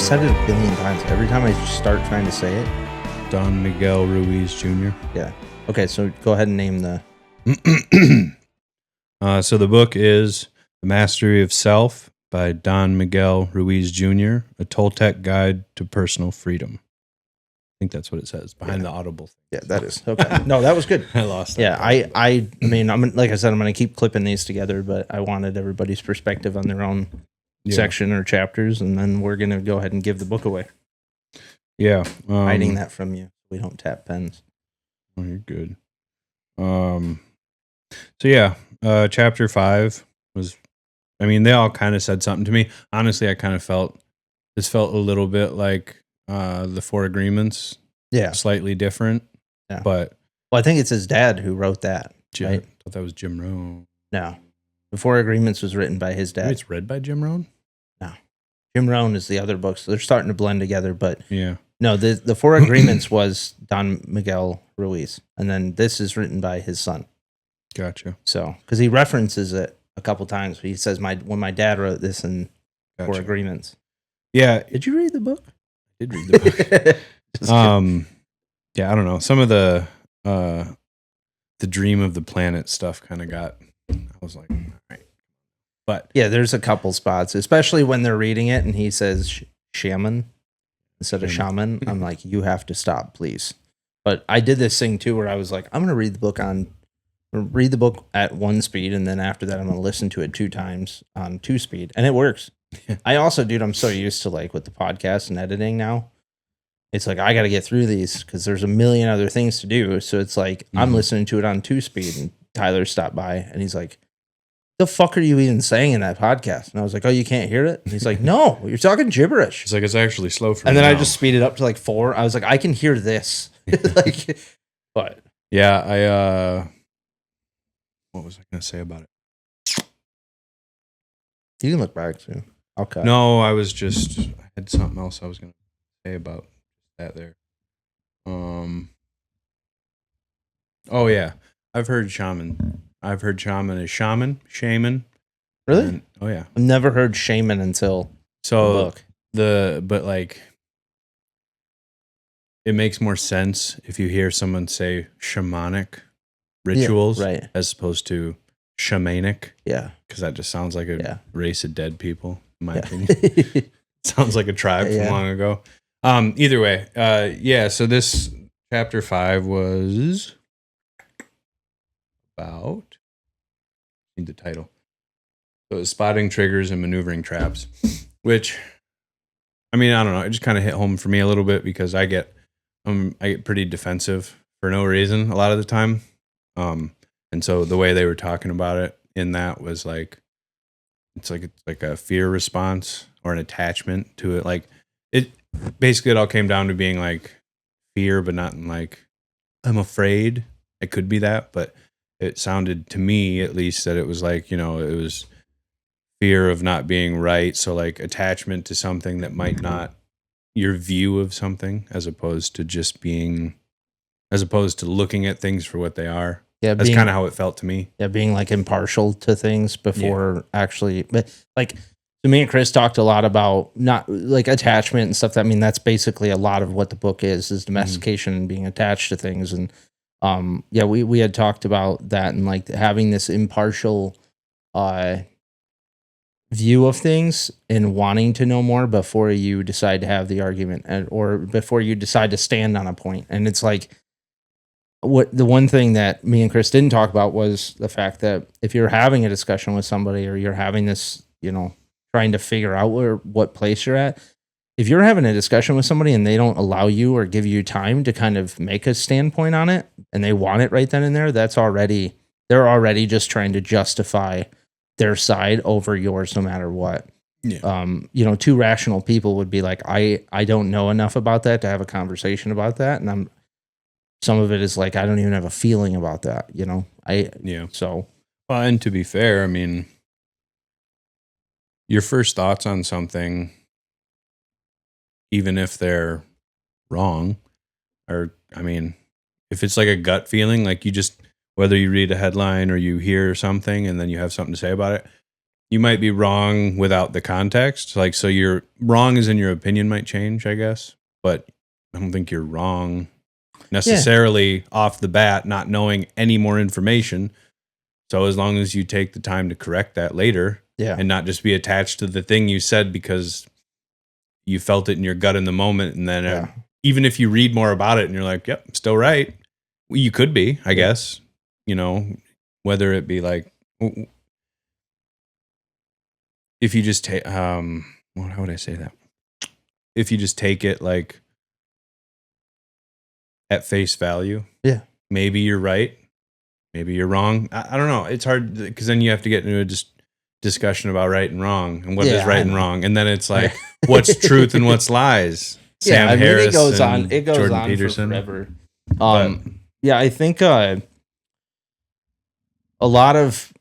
said it a billion times. Every time I start trying to say it. Don Miguel Ruiz Jr. Yeah. Okay, so go ahead and name the... So the book is The Mastery of Self by Don Miguel Ruiz Jr., a Toltec Guide to Personal Freedom. I think that's what it says behind the Audible. Yeah, that is. Okay. No, that was good. I lost that. Yeah, I mean, like I said, I'm going to keep clipping these together, but I wanted everybody's perspective on their own section or chapters, and then we're going to go ahead and give the book away. Yeah. Hiding that from you. We don't tap pens. Oh, you're good. So yeah, chapter 5 was, I mean, they all kind of said something to me. Honestly, I kind of felt a little bit like the Four Agreements. Yeah. Slightly different. Yeah. But I think it's his dad who wrote that. Right? I thought that was Jim Rohn. No. The Four Agreements was written by his dad. Maybe it's read by Jim Rohn? No. Jim Rohn is the other book, so they're starting to blend together, but yeah. No, the Four Agreements was Don Miguel Ruiz, and then this is written by his son. Gotcha. So, because he references it a couple times, he says, when my dad wrote this in Four Agreements. Yeah. Did you read the book? I did read the book. Yeah, I don't know. Some of the Dream of the Planet stuff kind of got, I was like, all right. But yeah, there's a couple spots, especially when they're reading it and he says shaman instead of shaman. I'm like, you have to stop, please. But I did this thing too where I was like, I'm going to read the book at 1 speed, and then after that I'm going to listen to it 2 times on 2 speed, and it works. I also, dude, I'm so used to like with the podcast and editing now. It's like I got to get through these because there's a million other things to do. So it's like I'm listening to it on 2 speed, and Tyler stopped by and he's like, the fuck are you even saying in that podcast? And I was like, oh, you can't hear it? And he's like, no, you're talking gibberish. It's like, it's actually slow for me. And then now. I just speed it up to like 4. I was like, I can hear this. Like, but yeah, what was I going to say about it? You can look back too. I'll cut. No, I had something else I was going to say about that there. Oh yeah, I've heard shaman is shaman. Really? And, oh yeah. I've never heard shaman until the book. But like, it makes more sense if you hear someone say shamanic rituals, right, as opposed to shamanic. Yeah. Because that just sounds like a race of dead people, in my opinion. Sounds like a tribe from long ago. Either way, so this chapter 5 was about, I need the title. So it was spotting triggers and maneuvering traps, which, I mean, I don't know. It just kind of hit home for me a little bit because I get pretty defensive for no reason a lot of the time. And so the way they were talking about it in that was like, it's like a fear response or an attachment to it. Like it all came down to being like fear, but not in like, I'm afraid. It could be that, but it sounded to me at least that it was like, it was fear of not being right. So like attachment to something that might not, your view of something, as opposed to looking at things for what they are. Yeah. That's kind of how it felt to me. Yeah. Being like impartial to things before actually, but like, so me and Chris talked a lot about not like attachment and stuff. I mean, that's basically a lot of what the book is domestication and being attached to things. And we had talked about that and like having this impartial view of things and wanting to know more before you decide to have the argument or before you decide to stand on a point. And it's like, the one thing that me and Chris didn't talk about was the fact that if you're having a discussion with somebody or you're having this, trying to figure out what place you're at, if you're having a discussion with somebody and they don't allow you or give you time to kind of make a standpoint on it and they want it right then and there, they're already just trying to justify their side over yours no matter what. Yeah. 2 rational people would be like, I don't know enough about that to have a conversation about that. And some of it is like, I don't even have a feeling about that, So. Well, and to be fair, I mean, your first thoughts on something, even if they're wrong, or, I mean, if it's like a gut feeling, like you just, whether you read a headline or you hear something and then you have something to say about it, you might be wrong without the context. Like, so you're wrong as in your opinion might change, I guess, but I don't think you're wrong necessarily off the bat, not knowing any more information. So as long as you take the time to correct that later and not just be attached to the thing you said because you felt it in your gut in the moment. And then even if you read more about it and you're like, yep, I'm still right. Well, you could be, I guess, you know, whether it be like, if you just take, how would I say that? If you just take it like at face value, maybe you're right, maybe you're wrong. I don't know. It's hard because then you have to get into a discussion about right and wrong and what is right and wrong, and then it's like what's truth and what's lies. Sam Harris, it goes on. It goes Jordan on Peterson. for forever. I think a lot of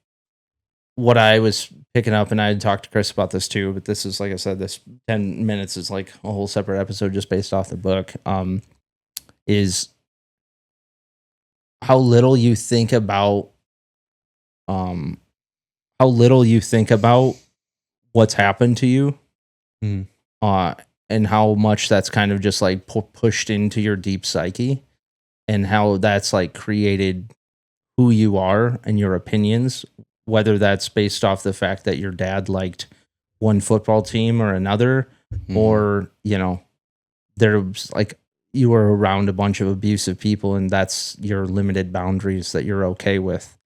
what I was picking up, and I had talked to Chris about this too, but this is, like I said, this 10 minutes is like a whole separate episode just based off the book, is how little you think about what's happened to you, and how much that's kind of just like pushed into your deep psyche, and how that's like created who you are and your opinions, whether that's based off the fact that your dad liked one football team or another, or, you know, there's like you were around a bunch of abusive people and that's your limited boundaries that you're okay with.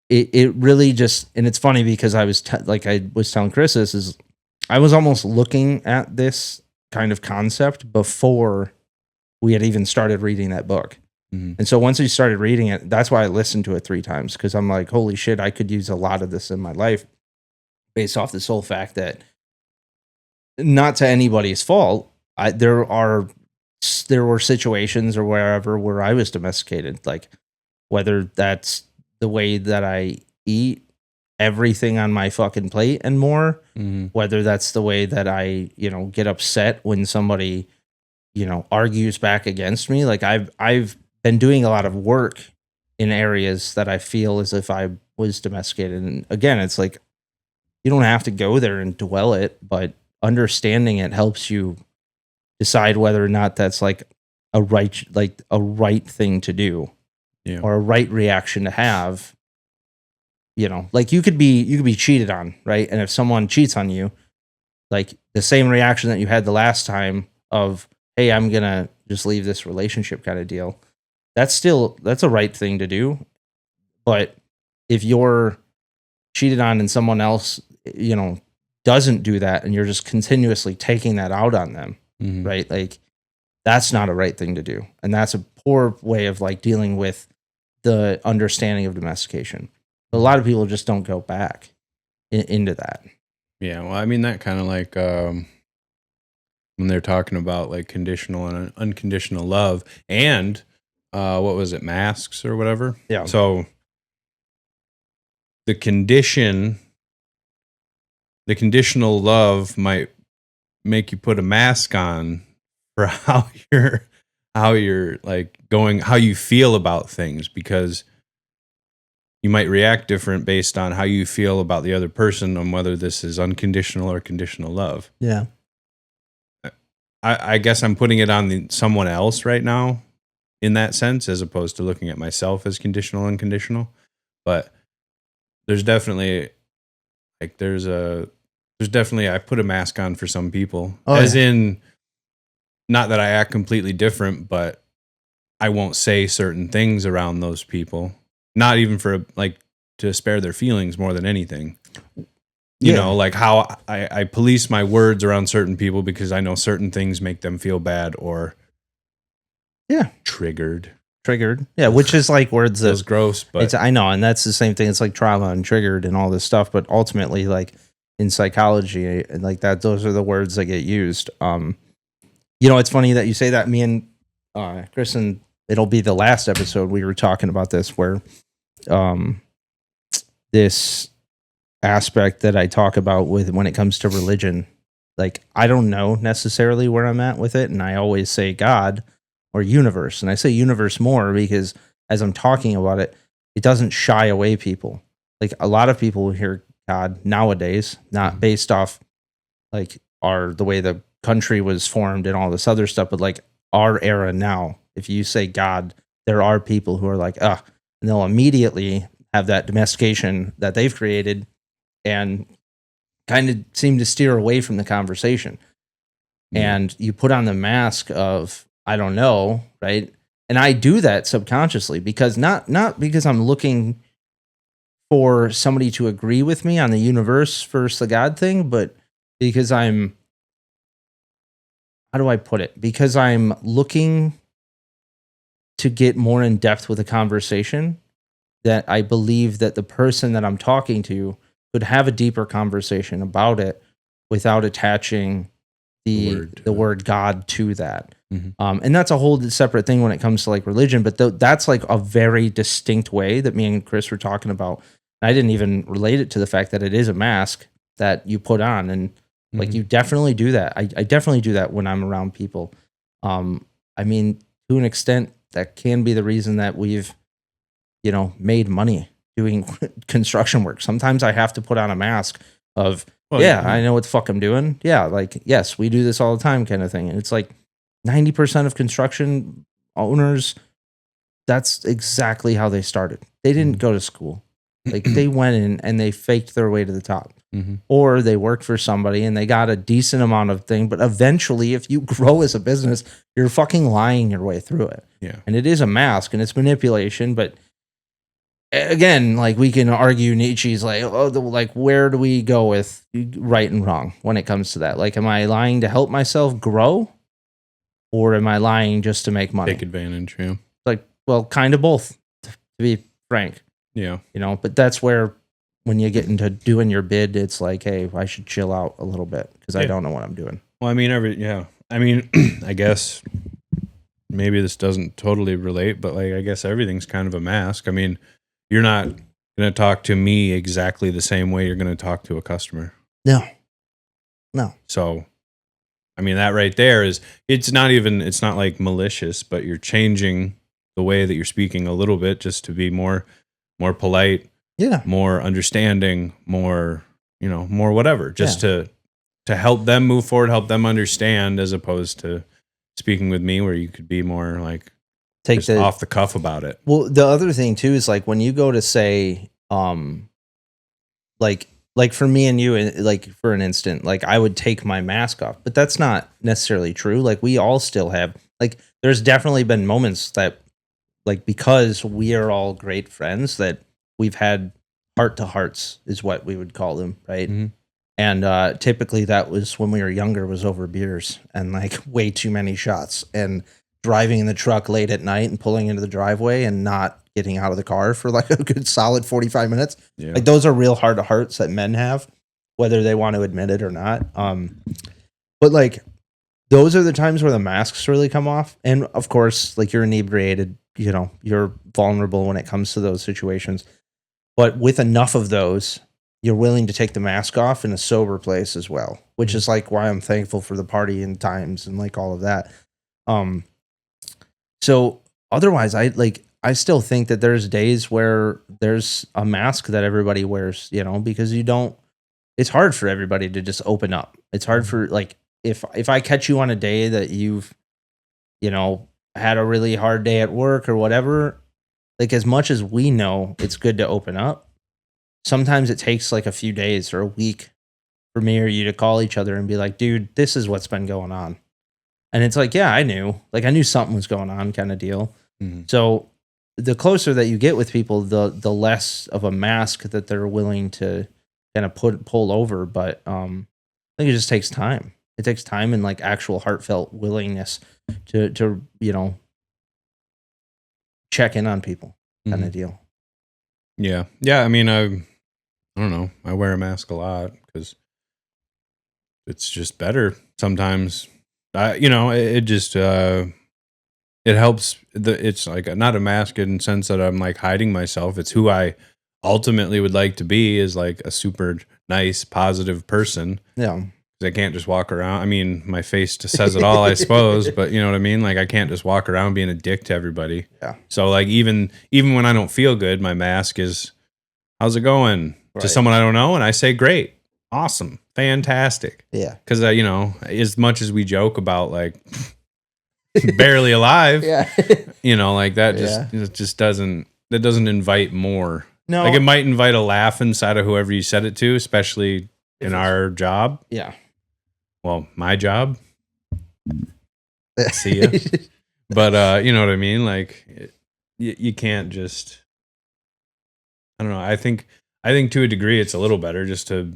It really just, and it's funny because I was I was telling Chris this, is I was almost looking at this kind of concept before we had even started reading that book. And so once we started reading it, that's why I listened to it 3 times, because I'm like, holy shit, I could use a lot of this in my life based off the sole fact that, not to anybody's fault, there were situations or wherever where I was domesticated, like whether that's the way that I eat everything on my fucking plate and more, whether that's the way that I, you know, get upset when somebody, you know, argues back against me. Like I've been doing a lot of work in areas that I feel as if I was domesticated. And again, it's like, you don't have to go there and dwell it, but understanding it helps you decide whether or not that's like a right thing to do, or a right reaction to have. You know, like you could be cheated on, right? And if someone cheats on you, like the same reaction that you had the last time of, hey, I'm gonna just leave this relationship kind of deal, that's a right thing to do. But if you're cheated on and someone else, you know, doesn't do that, and you're just continuously taking that out on them, right? Like that's not a right thing to do. And that's a poor way of like dealing with the understanding of domestication. A lot of people just don't go back into that. Yeah. Well, I mean, that kind of like, when they're talking about like conditional and unconditional love and, what was it? Masks or whatever. Yeah. So the conditional love might make you put a mask on for how you're like going, how you feel about things, because you might react different based on how you feel about the other person, on whether this is unconditional or conditional love. Yeah. I guess I'm putting it on someone else right now in that sense, as opposed to looking at myself as conditional, unconditional. But there's definitely like, there's definitely, I put a mask on for some people, in, not that I act completely different, but I won't say certain things around those people, not even for like to spare their feelings more than anything. You know, like how I police my words around certain people because I know certain things make them feel bad or triggered. Yeah, which is like words that feels gross, but I know, and that's the same thing. It's like trauma and triggered and all this stuff, but ultimately, like in psychology, like that, those are the words that get used. You know, it's funny that you say that. Me and Chris, and it'll be the last episode we were talking about this, where this aspect that I talk about with when it comes to religion, like I don't know necessarily where I'm at with it, and I always say God or universe, and I say universe more because as I'm talking about it, it doesn't shy away people. like a lot of people hear God nowadays, not based off like the way the country was formed and all this other stuff, but like our era now. If you say God, there are people who are like, and they'll immediately have that domestication that they've created and kind of seem to steer away from the conversation. Yeah. And you put on the mask of, I don't know, right? And I do that subconsciously because not because I'm looking for somebody to agree with me on the universe versus the God thing, but because how do I put it? Because I'm looking to get more in depth with a conversation, that I believe that the person that I'm talking to could have a deeper conversation about it without attaching the word God to that. And that's a whole separate thing when it comes to like religion, but that's like a very distinct way that me and Chris were talking about. I didn't even relate it to the fact that it is a mask that you put on, and like you definitely do that. I definitely do that when I'm around people. I mean, to an extent, that can be the reason that we've, made money doing construction work. Sometimes I have to put on a mask of, I know what the fuck I'm doing. Yeah, like, yes, we do this all the time kind of thing. And it's like 90% of construction owners, that's exactly how they started. They didn't go to school. Like they went in and they faked their way to the top. Or they worked for somebody and they got a decent amount of thing. But eventually, if you grow as a business, you're fucking lying your way through it. Yeah. And it is a mask and it's manipulation. But again, like we can argue Nietzsche's like, like where do we go with right and wrong when it comes to that? Like, am I lying to help myself grow? Or am I lying just to make money? Take advantage, yeah. Like, well, kind of both, to be frank. Yeah. But that's where when you get into doing your bid, it's like, hey, I should chill out a little bit because I don't know what I'm doing. Well, I mean, I guess maybe this doesn't totally relate, but like, I guess everything's kind of a mask. I mean, you're not going to talk to me exactly the same way you're going to talk to a customer. No. So, I mean, that right there it's not like malicious, but you're changing the way that you're speaking a little bit just to be more polite, more understanding, more whatever, just to help them move forward, help them understand, as opposed to speaking with me where you could be more like off the cuff about it. Well, the other thing too is like when you go to say, like for me and you, like for an instant, like I would take my mask off, but that's not necessarily true. Like we all still have, like, there's definitely been moments that, like, because we are all great friends, that we've had heart to hearts is what we would call them. Right. And typically that was when we were younger, was over beers and like way too many shots and driving in the truck late at night and pulling into the driveway and not getting out of the car for like a good solid 45 minutes. Yeah. Like those are real heart to hearts that men have, whether they want to admit it or not. But like those are the times where the masks really come off. And of course, like you're inebriated, you're vulnerable when it comes to those situations. But with enough of those, you're willing to take the mask off in a sober place as well, which is like why I'm thankful for the party and times and like all of that. So otherwise I still think that there's days where there's a mask that everybody wears, because it's hard for everybody to just open up. It's hard for, like, if I catch you on a day that you've, had a really hard day at work or whatever, like as much as we know it's good to open up, sometimes it takes like a few days or a week for me or you to call each other and be like, dude, this is what's been going on. And it's like, yeah, I knew something was going on kind of deal. So the closer that you get with people, the less of a mask that they're willing to kind of pull over. But I think it just takes time. It takes time and like actual heartfelt willingness to check in on people kind of deal. Yeah. I mean, I don't know. I wear a mask a lot because it's just better sometimes. It just it helps. It's like not a mask in the sense that I'm like hiding myself. It's who I ultimately would like to be, is like a super nice, positive person. Yeah. I can't just walk around. I mean, my face just says it all, I suppose, but you know what I mean? Like I can't just walk around being a dick to everybody. Yeah. So like even when I don't feel good, my mask is how's it going? Right. To someone I don't know, and I say, great, awesome, fantastic. Yeah. Because, you know, as much as we joke about, like, barely alive, Yeah. you know, like that Yeah. just doesn't invite more. No. Like, it might invite a laugh inside of whoever you said it to, especially in our job. Yeah. Well, my job. See ya. But you know what I mean? Like, you can't just, I don't know. I think to a degree it's a little better just to,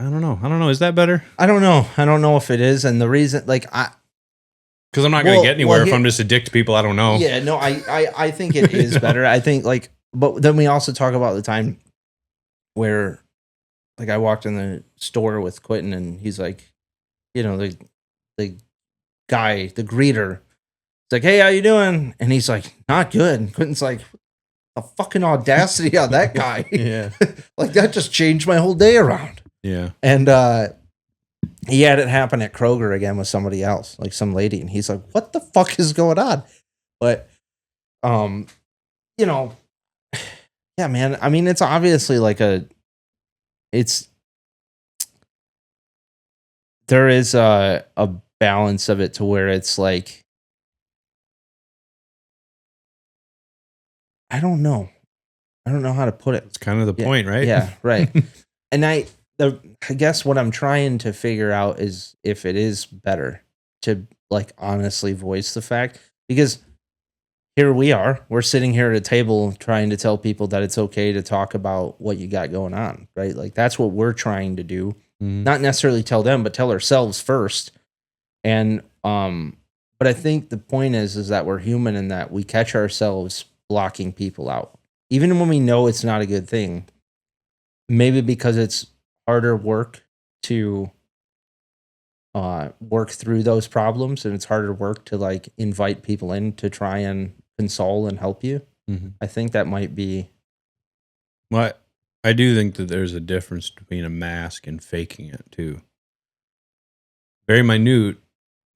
I don't know. Is that better? I don't know if it is. And the reason, like, because I'm not going to get anywhere if I'm just a dick to people I don't know. Yeah, no, I think it is better. I think, like, but then we also talk about the time where, like, I walked in the store with Quentin and he's like, you know, the guy, the greeter, it's like, hey, how you doing? And he's like, not good. And Quentin's like, the fucking audacity of that guy. Yeah. Like, that just changed my whole day around. Yeah. And he had it happen at Kroger again with somebody else, like some lady, and he's like, what the fuck is going on? But you know, yeah, man, I mean, it's obviously like there is a balance of it to where it's like, I don't know how to put it. It's kind of the point, right? Yeah, right. And I guess what I'm trying to figure out is if it is better to, like, honestly voice the fact, because here we're sitting here at a table trying to tell people that it's okay to talk about what you got going on, right? Like, that's what we're trying to do. Mm-hmm. Not necessarily tell them, but tell ourselves first. And but I think the point is that we're human and that we catch ourselves blocking people out, even when we know it's not a good thing. Maybe because it's harder work to work through those problems, and it's harder work to, like, invite people in to try and console and help you. Mm-hmm. I think that might be. Well, I do think that there's a difference between a mask and faking it too. Very minute,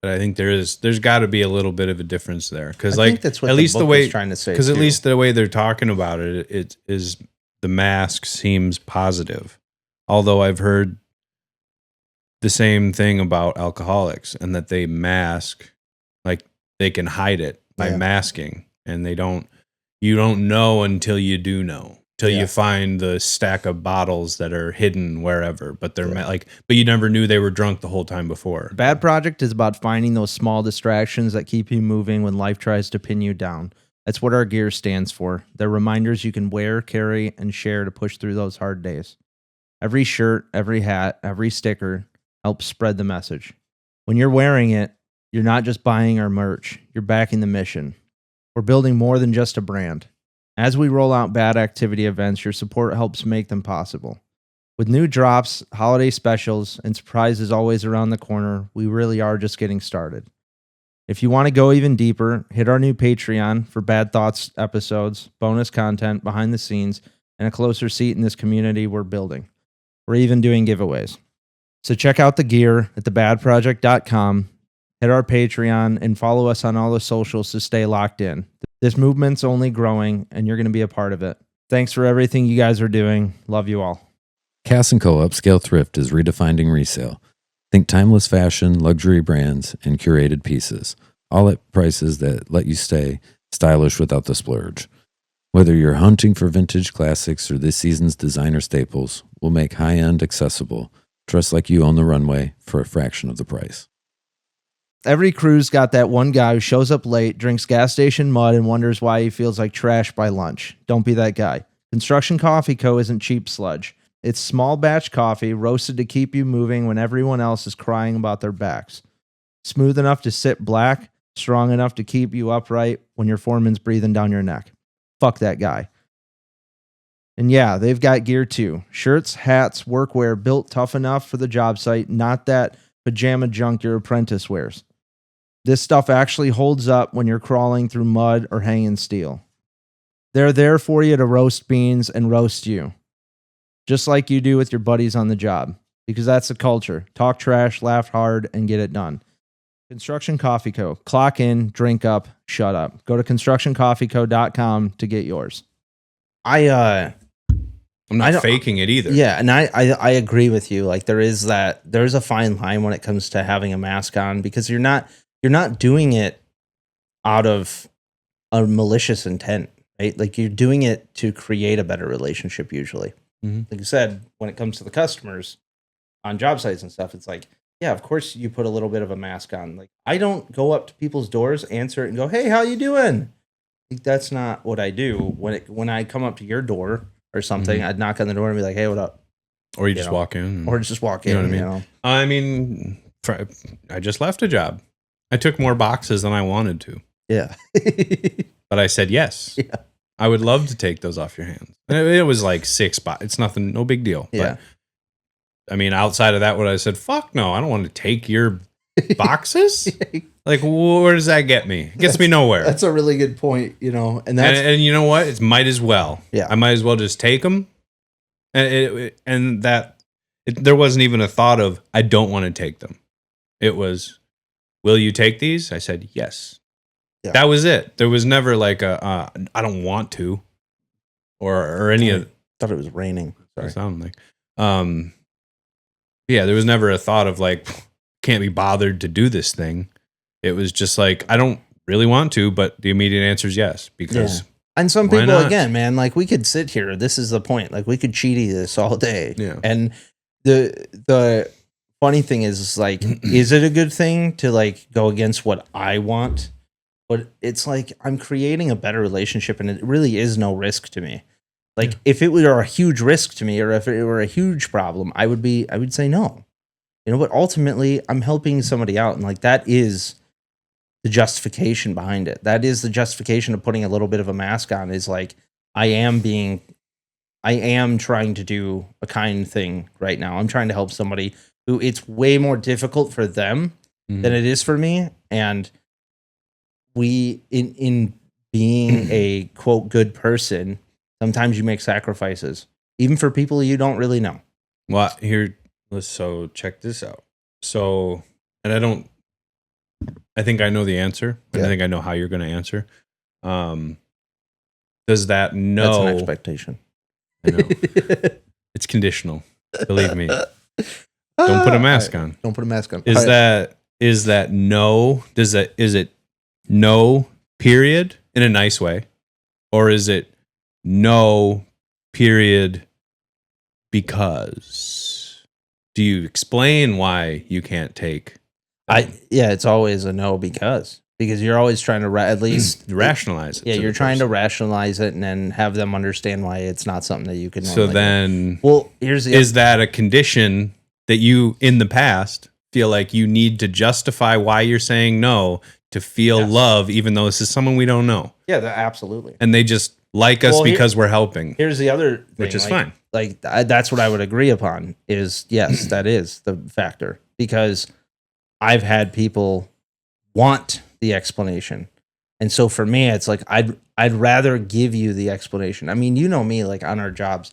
but I think there's got to be a little bit of a difference there, because, like, that's what at least the way trying to say, because at least the way they're talking about it, it is, the mask seems positive. Although I've heard the same thing about alcoholics, and that they mask, like, they can hide it by masking, and you don't know until you do know, till you find the stack of bottles that are hidden wherever, but they're but you never knew they were drunk the whole time before. Bad Project is about finding those small distractions that keep you moving when life tries to pin you down. That's what our gear stands for. They're reminders you can wear, carry, and share to push through those hard days. Every shirt, every hat, every sticker helps spread the message. When you're wearing it, you're not just buying our merch, you're backing the mission. We're building more than just a brand. As we roll out Bad activity events, your support helps make them possible. With new drops, holiday specials, and surprises always around the corner, we really are just getting started. If you want to go even deeper, hit our new Patreon for Bad Thoughts episodes, bonus content, behind the scenes, and a closer seat in this community we're building. We're even doing giveaways. So check out the gear at thebadproject.com, hit our Patreon, and follow us on all the socials to stay locked in. This movement's only growing, and you're going to be a part of it. Thanks for everything you guys are doing. Love you all. Cass & Co. Upscale Thrift is redefining resale. Think timeless fashion, luxury brands, and curated pieces, all at prices that let you stay stylish without the splurge. Whether you're hunting for vintage classics or this season's designer staples, we'll make high-end accessible. Dress like you own the runway for a fraction of the price. Every crew's got that one guy who shows up late, drinks gas station mud, and wonders why he feels like trash by lunch. Don't be that guy. Construction Coffee Co. isn't cheap sludge. It's small batch coffee roasted to keep you moving when everyone else is crying about their backs. Smooth enough to sit black, strong enough to keep you upright when your foreman's breathing down your neck. Fuck that guy. And yeah, they've got gear too. Shirts, hats, workwear built tough enough for the job site, not that pajama junk your apprentice wears. This stuff actually holds up when you're crawling through mud or hanging steel. They're there for you to roast beans and roast you. Just like you do with your buddies on the job. Because that's the culture. Talk trash, laugh hard, and get it done. Construction Coffee Co. Clock in, drink up, shut up. Go to constructioncoffeeco.com to get yours. I'm not faking it either. Yeah, and I agree with you. Like there's a fine line when it comes to having a mask on, because you're not doing it out of a malicious intent, right? Like you're doing it to create a better relationship usually. Mhm. Like you said, when it comes to the customers on job sites and stuff, it's like, yeah, of course you put a little bit of a mask on. Like I don't go up to people's doors, answer it, and go, "Hey, how you doing?" Like, that's not what I do. When I come up to your door or something, I'd knock on the door and be like, "Hey, what up?" Or you just walk in. Or just walk in. You know what I mean? I just left a job. I took more boxes than I wanted to. Yeah. But I said yes. Yeah. I would love to take those off your hands. And it was like 6 boxes. It's nothing, no big deal. Yeah. But I mean, outside of that, what I said, fuck no, I don't want to take your boxes. Like, where does that get me? It gets me nowhere. That's a really good point, and you know what? It might as well. Yeah. I might as well just take them. And there wasn't even a thought of, I don't want to take them. It was, will you take these? I said, yes. Yeah. That was it. There was never like I don't want to, or any of. Thought it was raining. Sorry. It sounded like, yeah, there was never a thought of like, can't be bothered to do this thing. It was just like, I don't really want to, but the immediate answer is yes, because. And some why people, not? again, man, like we could sit here. This is the point. Like we could cheaty this all day. Yeah. And the funny thing is like, is it a good thing to like go against what I want? But it's like I'm creating a better relationship, and it really is no risk to me. Like if it were a huge risk to me, or if it were a huge problem, I would say no. But ultimately I'm helping somebody out, and like that is the justification behind it. That is the justification of putting a little bit of a mask on, is like I am trying to do a kind thing right now. I'm trying to help somebody who it's way more difficult for them than it is for me. And we, in being a quote good person, sometimes you make sacrifices, even for people you don't really know. Well, so check this out. So, and I think I know the answer. And I think I know how you're going to answer. Does that no? That's an expectation. I know. It's conditional. Believe me. Don't put a mask on. Don't put a mask on. Is that no? Is it no period in a nice way? Or is it no period because? Do you explain why you can't take? It's always a no because you're always trying to at least rationalize it. Yeah, you're trying to rationalize it and then have them understand why it's not something that you can. So then, is that a condition that you in the past feel like you need to justify why you're saying no to feel love, even though this is someone we don't know? Yeah, absolutely. And they just like us because we're helping. Here's the other thing, which is fine. Like that's what I would agree upon. Is yes, that is the factor, because I've had people want the explanation. And so for me, it's like, I'd rather give you the explanation. I mean, me, like on our jobs,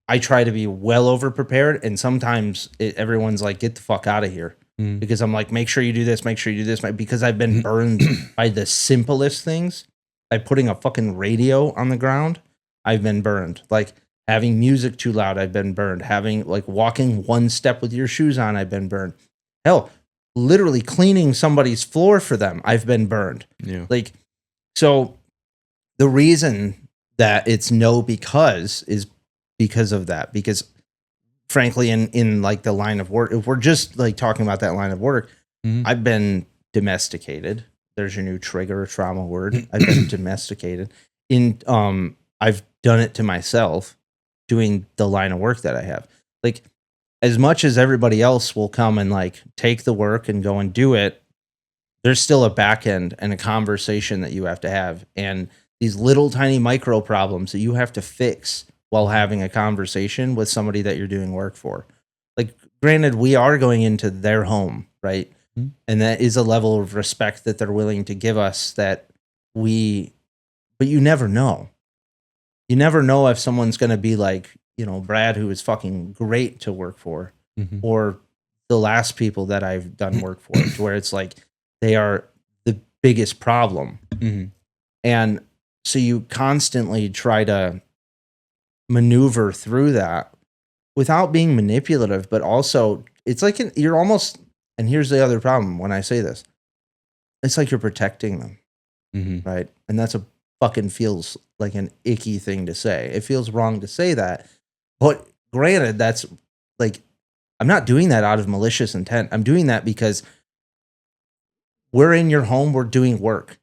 I try to be well over prepared. And sometimes everyone's like, get the fuck out of here. Because I'm like, make sure you do this, because I've been burned by the simplest things. By putting a fucking radio on the ground, I've been burned. Like having music too loud, I've been burned. Having like walking one step with your shoes on, I've been burned. Hell, literally cleaning somebody's floor for them, I've been burned. Yeah. Like, so the reason that it's no because is because of that. Because frankly, in like the line of work, if we're just like talking about that line of work, I've been domesticated. There's your new trigger trauma word. I've been domesticated. I've done it to myself doing the line of work that I have. Like, as much as everybody else will come and like take the work and go and do it, there's still a back end and a conversation that you have to have. And these little tiny micro problems that you have to fix while having a conversation with somebody that you're doing work for. Like, granted, we are going into their home, right? And that is a level of respect that they're willing to give us but you never know. You never know if someone's going to be like, Brad, who is fucking great to work for, or the last people that I've done work for, to where it's like they are the biggest problem. And so you constantly try to maneuver through that without being manipulative, but also it's like you're almost, and here's the other problem when I say this, it's like you're protecting them, right? And that's a fucking feels like an icky thing to say. It feels wrong to say that, but granted, that's like, I'm not doing that out of malicious intent. I'm doing that because we're in your home, we're doing work.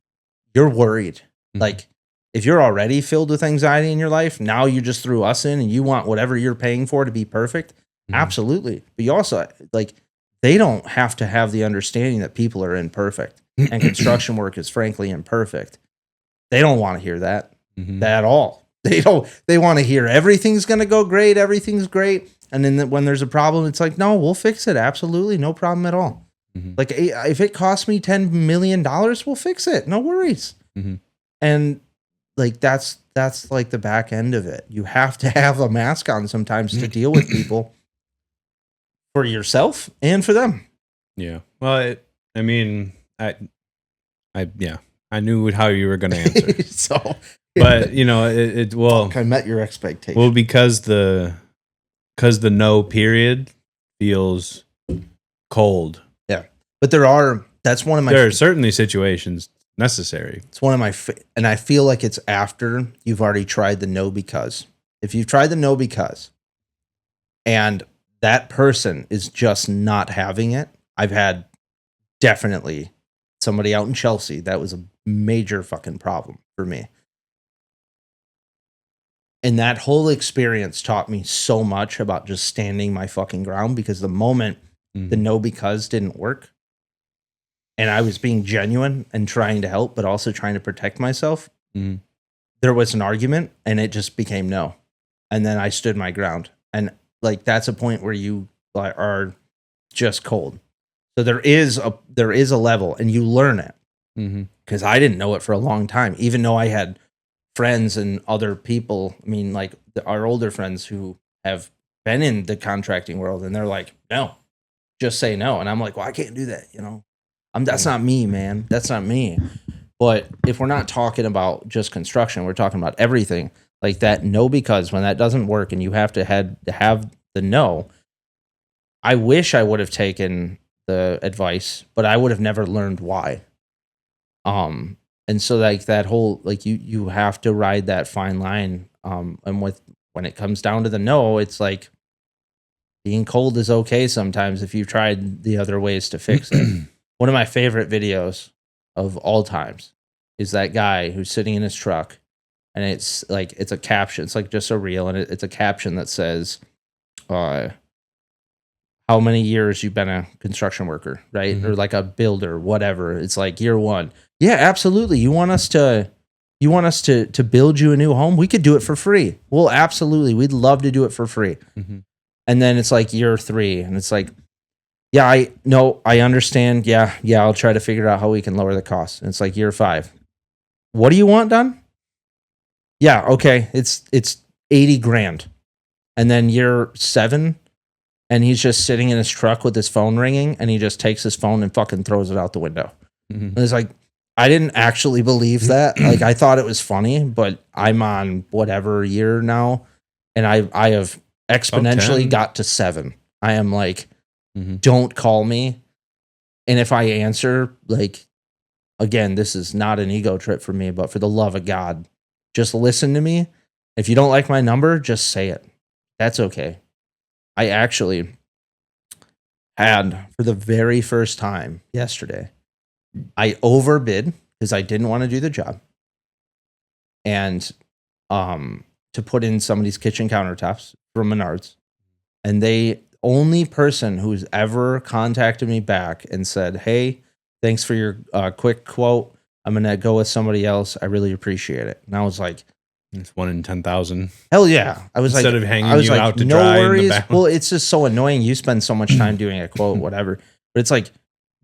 You're worried. Like, if you're already filled with anxiety in your life, now you just threw us in and you want whatever you're paying for to be perfect. Absolutely. But you also, like, they don't have to have the understanding that people are imperfect and construction work is frankly imperfect. They don't want to hear that at all. They want to hear everything's going to go great. Everything's great. And then when there's a problem, it's like, no, we'll fix it. Absolutely. No problem at all. Like, if it costs me $10 million, we'll fix it. No worries. And like, that's like the back end of it. You have to have a mask on sometimes to deal with people for yourself and for them. Yeah. Well, I mean, I knew how you were going to answer. So, but you know, I met your expectations. Well, because the no period feels cold. Yeah. But there are certainly situations necessary. It's one of my, and I feel like it's after you've already tried the no because. If you've tried the no because, and that person is just not having it, I've had definitely somebody out in Chelsea that was a major fucking problem for me. And that whole experience taught me so much about just standing my fucking ground, because the moment the no because didn't work, and I was being genuine and trying to help, but also trying to protect myself, there was an argument and it just became no. And then I stood my ground. And like, that's a point where you are just cold. So there is a level, and you learn it. Because I didn't know it for a long time, even though I had friends and other people. I mean, like our older friends who have been in the contracting world, and they're like, no, just say no. And I'm like, well, I can't do that. You know, that's not me, man. That's not me. But if we're not talking about just construction, we're talking about everything like that. No, because when that doesn't work and you have to have the no, I wish I would have taken the advice, but I would have never learned why. And so like that whole, like you have to ride that fine line. And when it comes down to the no, it's like being cold is okay sometimes if you've tried the other ways to fix it. One of my favorite videos of all times is that guy who's sitting in his truck, and it's a caption. It's like just a reel, and it's a caption that says, how many years you've been a construction worker, right? Or like a builder, whatever. It's like year one. Yeah, absolutely. You want us to build you a new home? We could do it for free. Well, absolutely. We'd love to do it for free. And then it's like year 3, and it's like, yeah, I understand. Yeah, I'll try to figure out how we can lower the cost. And it's like year 5. What do you want done? Yeah, okay. It's 80 grand. And then year 7, and he's just sitting in his truck with his phone ringing, and he just takes his phone and fucking throws it out the window. And it's like, I didn't actually believe that. Like, I thought it was funny, but I'm on whatever year now, and I have exponentially got to 7. I am like, don't call me. And if I answer, like, again, this is not an ego trip for me, but for the love of God, just listen to me. If you don't like my number, just say it. That's okay. I actually had, for the very first time yesterday, I overbid because I didn't want to do the job. And to put in somebody's kitchen countertops from Menards. And the only person who's ever contacted me back and said, hey, thanks for your quick quote. I'm going to go with somebody else. I really appreciate it. And I was like, it's 1 in 10,000. Hell yeah. I was Instead like, of hanging you out to no dry worries. in the back. Well, it's just so annoying. You spend so much time doing a quote, whatever. But it's like,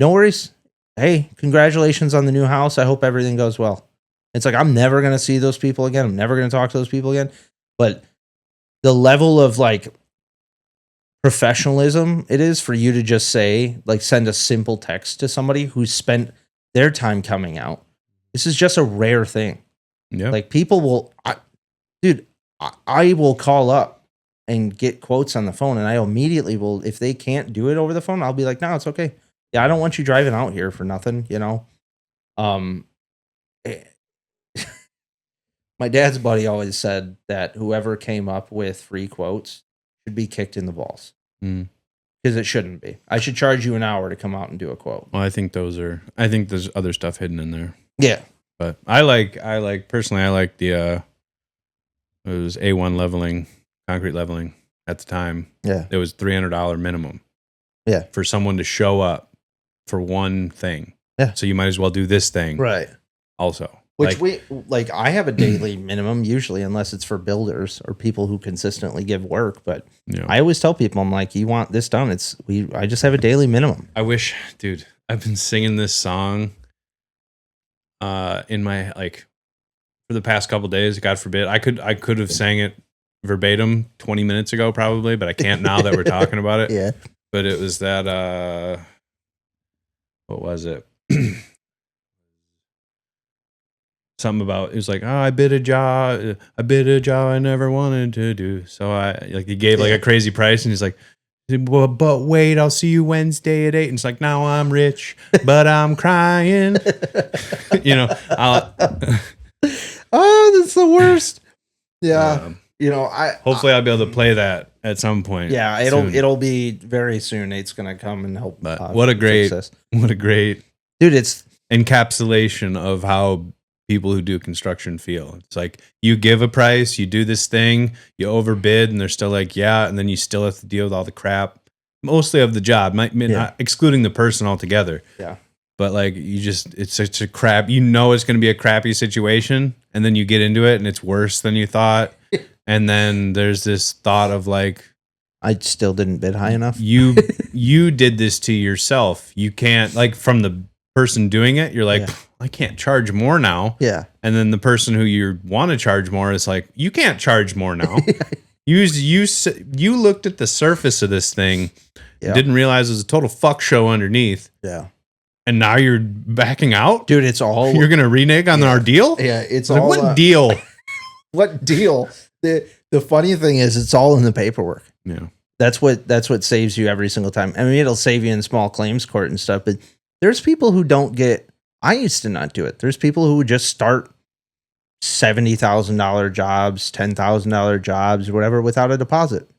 no worries. Hey, congratulations on the new house. I hope everything goes well. It's like, I'm never going to see those people again. I'm never going to talk to those people again. But the level of like professionalism it is for you to just say, like, send a simple text to somebody who's spent their time coming out. This is just a rare thing. Yeah. Like, people will, dude, I will call up and get quotes on the phone, and I immediately will, if they can't do it over the phone, I'll be like, no, it's okay. Yeah, I don't want you driving out here for nothing, you know? eh, My dad's buddy always said that whoever came up with free quotes should be kicked in the balls. Mm. Because it shouldn't be. I should charge you an hour to come out and do a quote. Well, I think there's other stuff hidden in there. Yeah. But personally, I like the, it was A1 leveling, concrete leveling at the time. Yeah. It was $300 minimum. Yeah. For someone to show up for one thing. Yeah. So you might as well do this thing. Right. Also. Which I have a daily minimum usually, unless it's for builders or people who consistently give work. But Yeah. I always tell people, I'm like, you want this done? I just have a daily minimum. I wish, dude, I've been singing this song in my, like, for the past couple days. God forbid. I could have sang it verbatim 20 minutes ago probably, but I can't now that we're talking about it. Yeah. But it was that, what was it? Something about, it was like, oh, I bid a job I never wanted to do. So he gave like a crazy price, and he's like, but wait, I'll see you Wednesday at 8. And it's like, now I'm rich, but I'm crying. Oh, that's the worst. Yeah. Hopefully I'll be able to play that at some point. Yeah, soon. it'll be very soon. Nate's gonna come and help. But what a great dude! It's encapsulation of how people who do construction feel. It's like you give a price, you do this thing, you overbid, and they're still like, yeah, and then you still have to deal with all the crap, mostly of the job, not excluding the person altogether. Yeah. But like it's such a crap. It's going to be a crappy situation, and then you get into it, and it's worse than you thought. And then there's this thought of like, I still didn't bid high enough. You did this to yourself. You can't, like, from the person doing it, you're like, I can't charge more now. Yeah. And then the person who you want to charge more is like, you can't charge more now. You looked at the surface of this thing, didn't realize it was a total fuck show underneath. Yeah. And now you're backing out? Dude, it's all... You're going to renege on our deal? Yeah, it's like, all... What deal? What deal? The funny thing is, it's all in the paperwork. Yeah. That's what saves you every single time. I mean, it'll save you in small claims court and stuff, but there's people who don't get... I used to not do it. There's people who would just start $70,000 jobs, $10,000 jobs, whatever, without a deposit.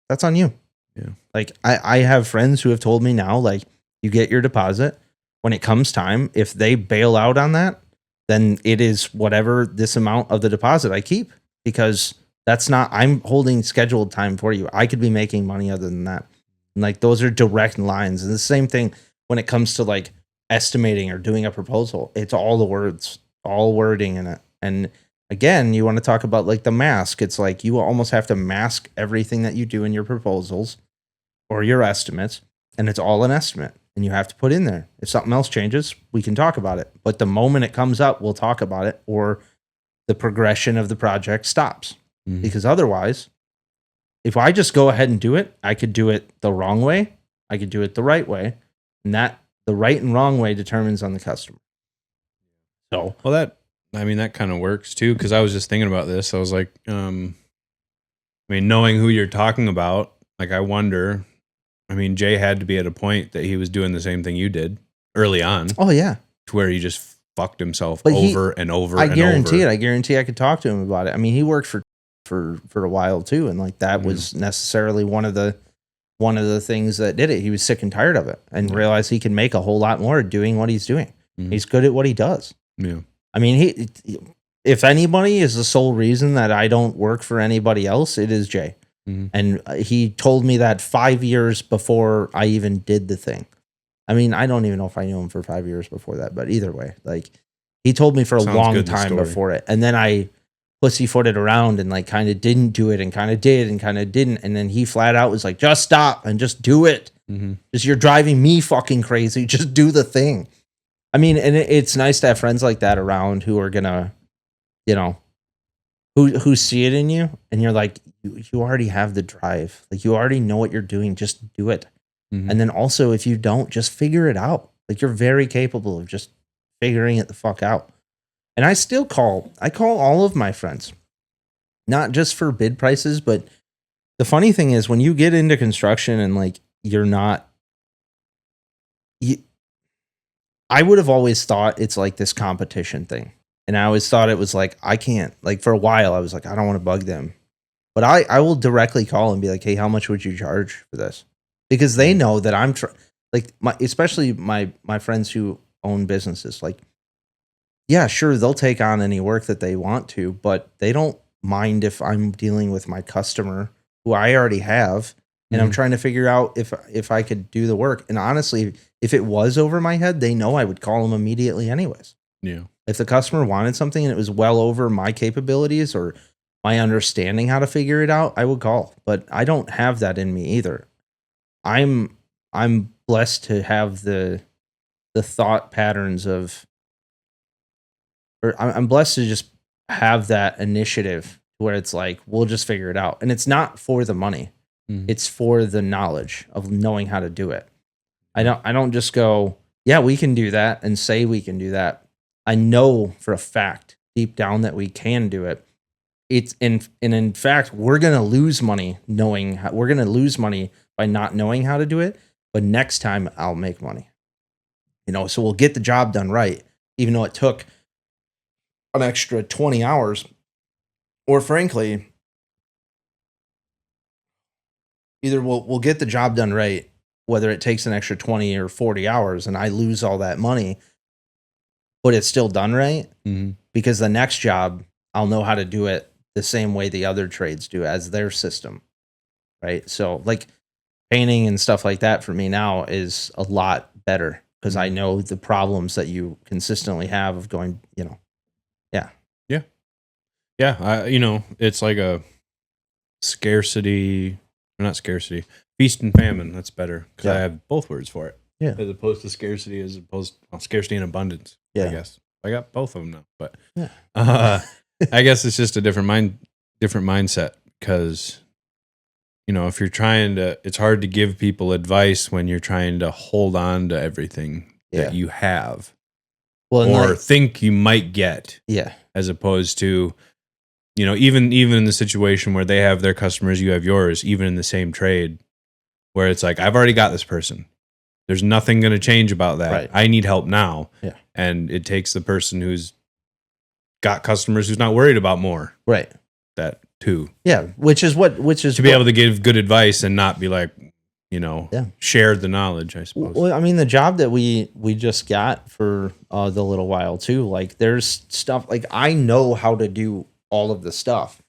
That's on you. Yeah. Like, I have friends who have told me now, like, you get your deposit. When it comes time, if they bail out on that, then it is whatever this amount of the deposit I keep, because that's not, I'm holding scheduled time for you. I could be making money other than that. And like, those are direct lines. And the same thing when it comes to like estimating or doing a proposal, it's all the words, all wording in it. And again, you want to talk about like the mask. It's like, you almost have to mask everything that you do in your proposals or your estimates. And it's all an estimate. And you have to put in there. If something else changes, we can talk about it. But the moment it comes up, we'll talk about it, or the progression of the project stops. Mm-hmm. Because otherwise, if I just go ahead and do it, I could do it the wrong way. I could do it the right way. And that the right and wrong way determines on the customer. So, well, that kind of works too. Cause I was just thinking about this. I was like, knowing who you're talking about, like, I wonder, Jay had to be at a point that he was doing the same thing you did early on. Oh, yeah. To where he just fucked himself over and over and over. I guarantee it. I guarantee I could talk to him about it. I mean, he worked for a while too. And like, that was necessarily one of the things that did it. He was sick and tired of it and realized he can make a whole lot more doing what he's doing. Mm-hmm. He's good at what he does. Yeah. I mean, if anybody is the sole reason that I don't work for anybody else, it is Jay. Mm-hmm. And he told me that 5 years before I even did the thing. I mean, I don't even know if I knew him for 5 years before that, but either way, like, he told me for a long time before it. And then I pussyfooted around and like kind of didn't do it and kind of did and kind of didn't. And then he flat out was like, just stop and just do it. Mm-hmm. Just, you're driving me fucking crazy. Just do the thing. I mean, and it's nice to have friends like that around who are gonna, who see it in you, and you're like, you already have the drive. Like, you already know what you're doing. Just do it. Mm-hmm. And then also, if you don't, just figure it out. Like, you're very capable of just figuring it the fuck out. And I call all of my friends. not just for bid prices, but the funny thing is when you get into construction and like you're not, I would have always thought it's like this competition thing. And I always thought it was like, I can't, like for a while, I was like, I don't want to bug them. But I will directly call and be like, hey, how much would you charge for this? Because they know that I'm especially my friends who own businesses, like, yeah, sure, they'll take on any work that they want to, but they don't mind if I'm dealing with my customer who I already have, and I'm trying to figure out if I could do the work. And honestly, if it was over my head, they know I would call them immediately anyways. Yeah. If the customer wanted something and it was well over my capabilities or my understanding how to figure it out, I would call. But I don't have that in me either. I'm blessed to have the thought patterns of, or I'm blessed to just have that initiative where it's like, we'll just figure it out. And it's not for the money. It's for the knowledge of knowing how to do it. I don't just go, yeah, we can do that and say we can do that. I know for a fact deep down that we can do it. In fact, we're going to lose money we're going to lose money by not knowing how to do it. But next time I'll make money, so we'll get the job done right, even though it took an extra 20 hours, or frankly, either we'll get the job done right, whether it takes an extra 20 or 40 hours and I lose all that money, but it's still done right, because the next job, I'll know how to do it the same way the other trades do as their system, right? So like painting and stuff like that for me now is a lot better because I know the problems that you consistently have of going, Yeah. It's like a feast and famine. That's better because I have both words for it. Yeah. As opposed to scarcity, scarcity and abundance. Yeah. I guess I got both of them now, but yeah. I guess it's just a different mindset because, if you're trying to, it's hard to give people advice when you're trying to hold on to everything that you have or think you might get. Yeah. As opposed to, even in the situation where they have their customers, you have yours, even in the same trade, where it's like, I've already got this person. There's nothing going to change about that. Right. I need help now. Yeah. And it takes the person who's got customers who's not worried about more. Right. That too. Yeah. Which is to be able to give good advice and not be like, share the knowledge, I suppose. Well, I mean, the job that we just got for the little while too, like there's stuff like I know how to do all of the stuff.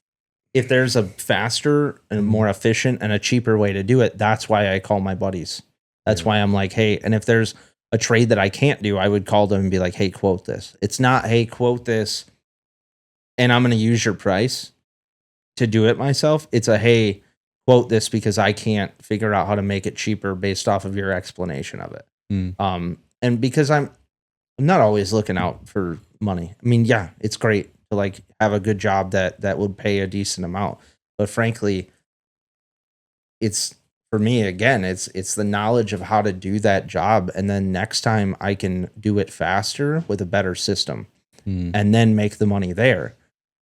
If there's a faster and more efficient and a cheaper way to do it, that's why I call my buddies. That's why I'm like, hey, and if there's a trade that I can't do, I would call them and be like, hey, quote this. It's not, hey, quote this, and I'm going to use your price to do it myself. It's a, hey, quote this because I can't figure out how to make it cheaper based off of your explanation of it. And because I'm not always looking out for money. I mean, yeah, it's great to like have a good job that would pay a decent amount. But frankly, it's for me, again, it's the knowledge of how to do that job. And then next time I can do it faster with a better system and then make the money there.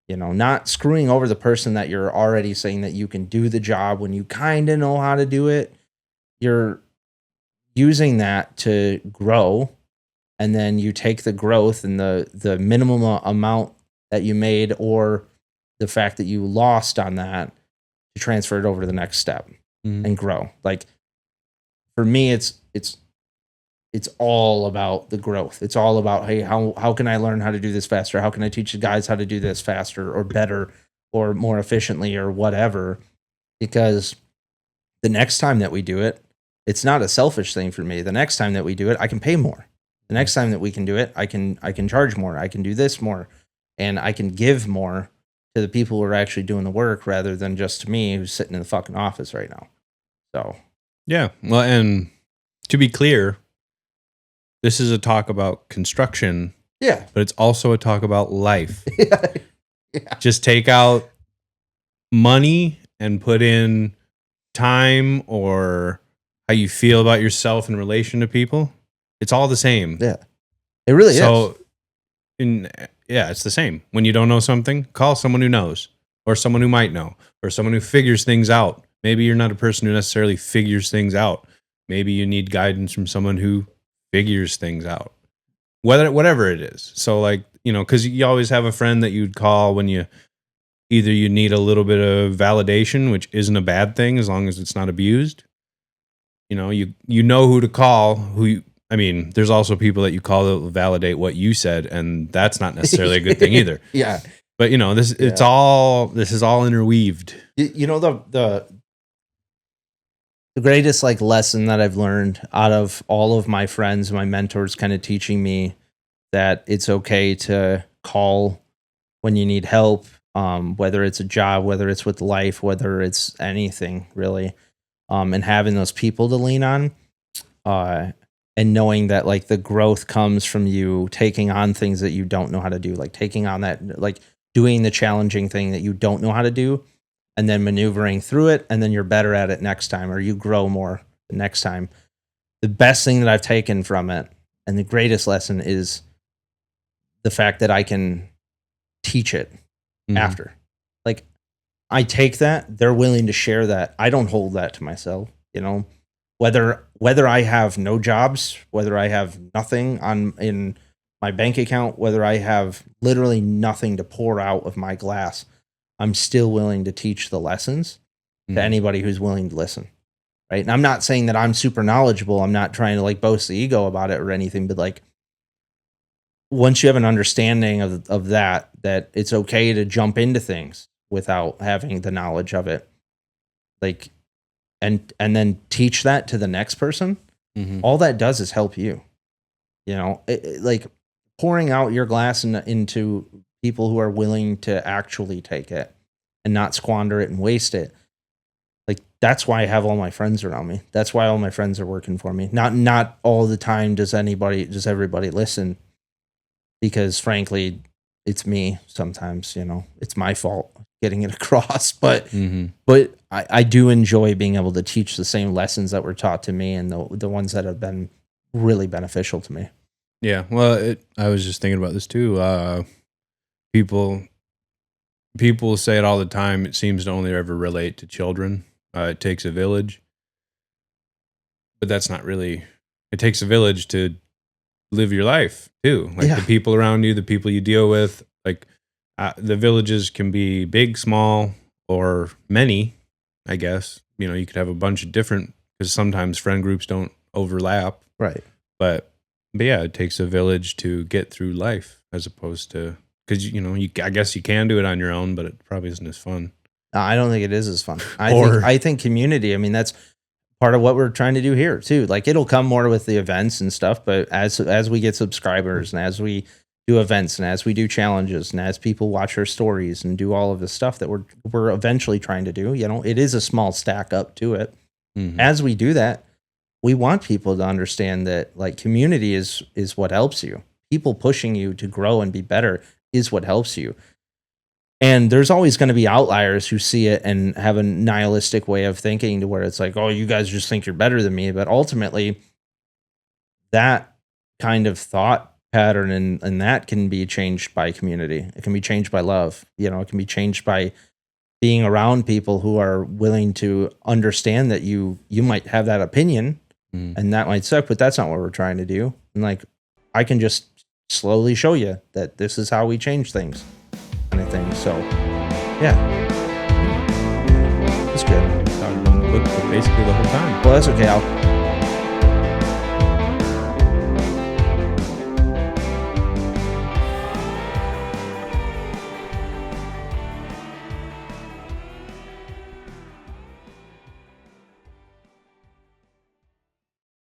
Not screwing over the person that you're already saying that you can do the job when you kind of know how to do it. You're using that to grow. And then you take the growth and the minimum amount that you made or the fact that you lost on that to transfer it over to the next step and grow. Like for me, it's all about the growth. It's all about, hey, how can I learn how to do this faster? How can I teach the guys how to do this faster or better or more efficiently or whatever? Because the next time that we do it, it's not a selfish thing for me. The next time that we do it, I can pay more. The next time that we can do it, I can charge more. I can do this more, and I can give more to the people who are actually doing the work rather than just to me who's sitting in the fucking office right now. So, yeah. Well, and to be clear, this is a talk about construction. Yeah. But it's also a talk about life. Yeah. Just take out money and put in time or how you feel about yourself in relation to people. It's all the same. Yeah. It really is. So, it's the same. When you don't know something, call someone who knows. or someone who might know, or someone who figures things out. Maybe you're not a person who necessarily figures things out. Maybe you need guidance from someone who figures things out. Whatever it is. So like, because you always have a friend that you'd call when you need a little bit of validation, which isn't a bad thing as long as it's not abused. You know who to call. There's also people that you call that will validate what you said, and that's not necessarily a good thing either. Yeah. But this is all interweaved. The greatest like lesson that I've learned out of all of my friends, my mentors kind of teaching me that it's okay to call when you need help, whether it's a job, whether it's with life, whether it's anything really, and having those people to lean on, and knowing that like the growth comes from you taking on things that you don't know how to do, like taking on that, like doing the challenging thing that you don't know how to do, and then maneuvering through it, and then you're better at it next time, or you grow more the next time. The best thing that I've taken from it, and the greatest lesson, is the fact that I can teach it after. Like, I take that, they're willing to share that. I don't hold that to myself, whether I have no jobs, whether I have nothing in my bank account, whether I have literally nothing to pour out of my glass, I'm still willing to teach the lessons to anybody who's willing to listen. Right. And I'm not saying that I'm super knowledgeable. I'm not trying to like boast the ego about it or anything, but like once you have an understanding of that it's okay to jump into things without having the knowledge of it, like, and then teach that to the next person, all that does is help you, like pouring out your glass into people who are willing to actually take it and not squander it and waste it. Like, that's why I have all my friends around me. That's why all my friends are working for me. Not all the time does everybody listen, because frankly, it's me sometimes, it's my fault getting it across, but I do enjoy being able to teach the same lessons that were taught to me and the ones that have been really beneficial to me. Yeah. Well, I was just thinking about this too. People say it all the time. It seems to only ever relate to children. It takes a village, but that's not really. It takes a village to live your life too. Like the people around you, the people you deal with. Like the villages can be big, small, or many. I guess you could have a bunch of different, because sometimes friend groups don't overlap. Right. But yeah, it takes a village to get through life, as opposed to. Because, I guess you can do it on your own, but it probably isn't as fun. I don't think it is as fun. I think community, that's part of what we're trying to do here too. Like, it'll come more with the events and stuff, but as we get subscribers and as we do events and as we do challenges and as people watch our stories and do all of the stuff that we're eventually trying to do, it is a small stack up to it. As we do that, we want people to understand that like community is what helps you. People pushing you to grow and be better is what helps you. And there's always going to be outliers who see it and have a nihilistic way of thinking, to where it's like, oh, you guys just think you're better than me. But ultimately, that kind of thought pattern and that can be changed by community. It can be changed by love. It can be changed by being around people who are willing to understand that you might have that opinion and that might suck, but that's not what we're trying to do. And like, I can just slowly show you that this is how we change things, kind of thing. So yeah, it's good. Talking about the book for basically the whole time. Well, that's okay.